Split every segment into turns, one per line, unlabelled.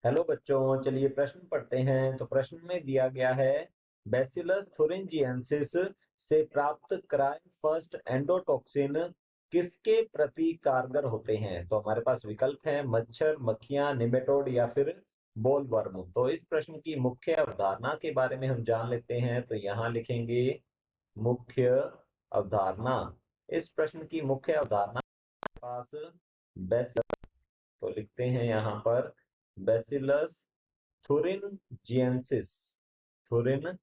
Hello बच्चों, चलिए प्रश्न पढ़ते हैं। तो प्रश्न में दिया गया है बैसिलस थुरिंजिएंसिस से प्राप्त क्राई फर्स्ट एंडोटॉक्सिन किसके प्रति कारगर होते हैं। तो हमारे पास विकल्प हैं मच्छर, मक्खियां, निमेटोड या फिर बोलवर्म। तो इस प्रश्न की मुख्य अवधारणा के बारे में हम जान लेते हैं। तो यहाँ लिखेंगे मुख्य अवधारणा। इस प्रश्न की मुख्य अवधारणा के पास बैसिलस, तो लिखते हैं यहाँ पर बैसिलस थुरिनजिएंसिस। थुरिन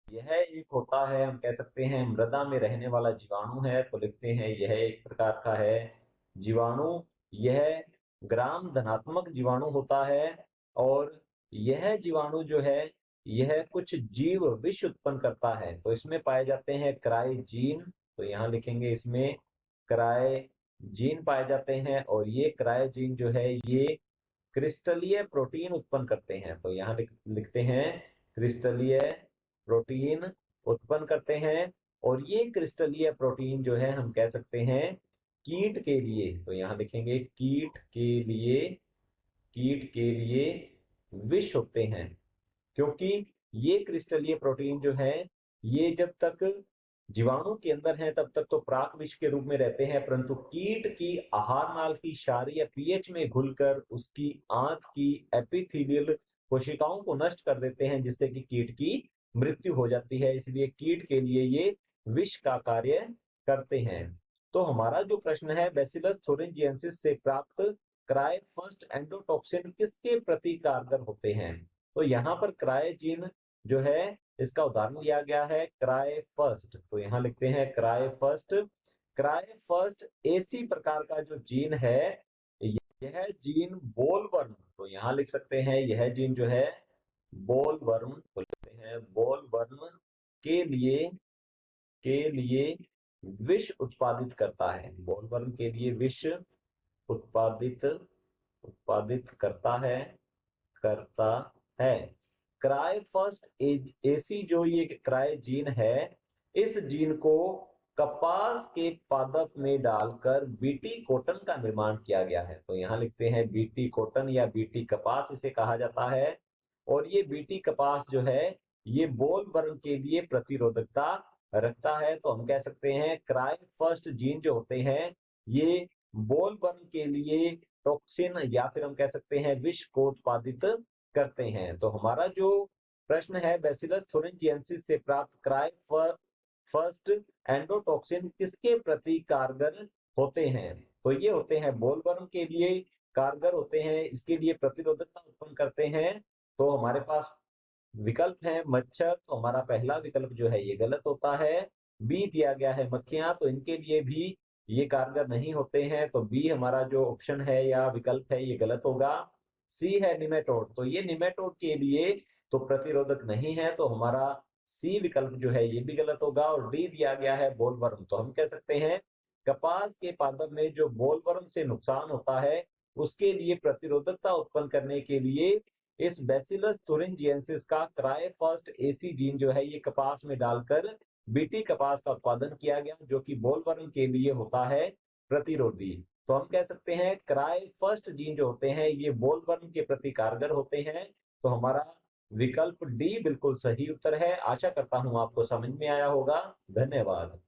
यह एक होता है, हम कह सकते हैं मृदा में रहने वाला जीवाणु है। तो लिखते हैं यह एक प्रकार का है जीवाणु। यह ग्राम धनात्मक जीवाणु होता है और यह जीवाणु जो है यह कुछ जीव विष उत्पन्न करता है। तो इसमें पाए जाते हैं क्राइजीन। तो यहाँ लिखेंगे इसमें क्राइजीन पाए जाते हैं और ये क्राइजीन जो है ये क्रिस्टलीय प्रोटीन उत्पन्न करते हैं। तो यहाँ लिखते हैं क्रिस्टलीय प्रोटीन उत्पन्न करते हैं। और ये क्रिस्टलीय प्रोटीन जो है हम कह सकते हैं कीट के लिए, तो यहाँ लिखेंगे कीट के लिए विष होते हैं। क्योंकि ये क्रिस्टलीय प्रोटीन जो है ये जब तक जीवाणु के अंदर है तब तक तो प्राक विष के रूप में रहते हैं, परंतु कीट की आहार नाल की क्षारीय पीएच में घुलकर उसकी आंत की एपिथेलियल कोशिकाओं को नष्ट कर देते हैं, जिससे कि कीट की मृत्यु हो जाती है। इसलिए कीट के लिए ये विष का कार्य करते हैं। तो हमारा जो प्रश्न है बैसिलस थुरिंजिएंसिस से प्राप्त क्राई फर्स्ट एंडोटॉक्सिन किसके प्रति कारगर होते हैं। तो यहाँ पर क्राइजीन जो है इसका उदाहरण लिया गया है क्राई फर्स्ट। तो यहाँ लिखते हैं cry first. Cry first AC प्रकार का जो जीन है, यह जीन बोलवर्म, तो यहाँ लिख सकते हैं यह जीन जो है बोलवर्म, तो लिखते हैं बोलवर्म के लिए विष उत्पादित करता है। बोलवर्म के लिए विष उत्पादित उत्पादित करता है। क्राई फर्स्ट एसी जो ये क्राई जीन है, इस जीन को कपास के पादप में डालकर बीटी कॉटन का निर्माण किया गया है। तो यहाँ लिखते हैं बीटी कॉटन या बीटी कपास इसे कहा जाता है। और ये बीटी कपास जो है ये बोलवर्म के लिए प्रतिरोधकता रखता है। तो हम कह सकते हैं क्राई फर्स्ट जीन जो होते हैं ये बोलवर्म के लिए टॉक्सिन या फिर हम कह सकते हैं विष को उत्पादित करते हैं। तो हमारा जो प्रश्न है बैसिलस थुरिंजिएंसिस से प्राप्त क्राई फर्स्ट एंडोटॉक्सिन किसके प्रति कारगर होते हैं। तो ये होते हैं बोलवर्म के लिए कारगर होते हैं, इसके लिए प्रतिरोधकता उत्पन्न करते हैं। तो हमारे पास विकल्प है मच्छर, तो हमारा पहला विकल्प जो है ये गलत होता है। बी दिया गया है मक्खियां, तो इनके लिए भी ये कारगर नहीं होते हैं। तो बी हमारा जो ऑप्शन है या विकल्प है ये गलत होगा। सी है निमेटोड, तो ये निमेटोड के लिए तो प्रतिरोधक नहीं है। तो हमारा सी विकल्प जो है ये भी गलत होगा। और डी दिया गया है बोलवर्म, तो हम कह सकते हैं कपास के पादप में जो बोलवर्म से नुकसान होता है उसके लिए प्रतिरोधकता उत्पन्न करने के लिए इस बैसिलस थुरिंजिएंसिस का क्राई फर्स्ट एसी जीन जो है ये कपास में डालकर बीटी कपास का उत्पादन किया गया, जो कि बोलवर्म के लिए होता है प्रतिरोधी। तो हम कह सकते हैं क्राई फर्स्ट जीन जो होते हैं ये बोलवर्म के प्रति कारगर होते हैं। तो हमारा विकल्प डी बिल्कुल सही उत्तर है। आशा करता हूं आपको समझ में आया होगा। धन्यवाद।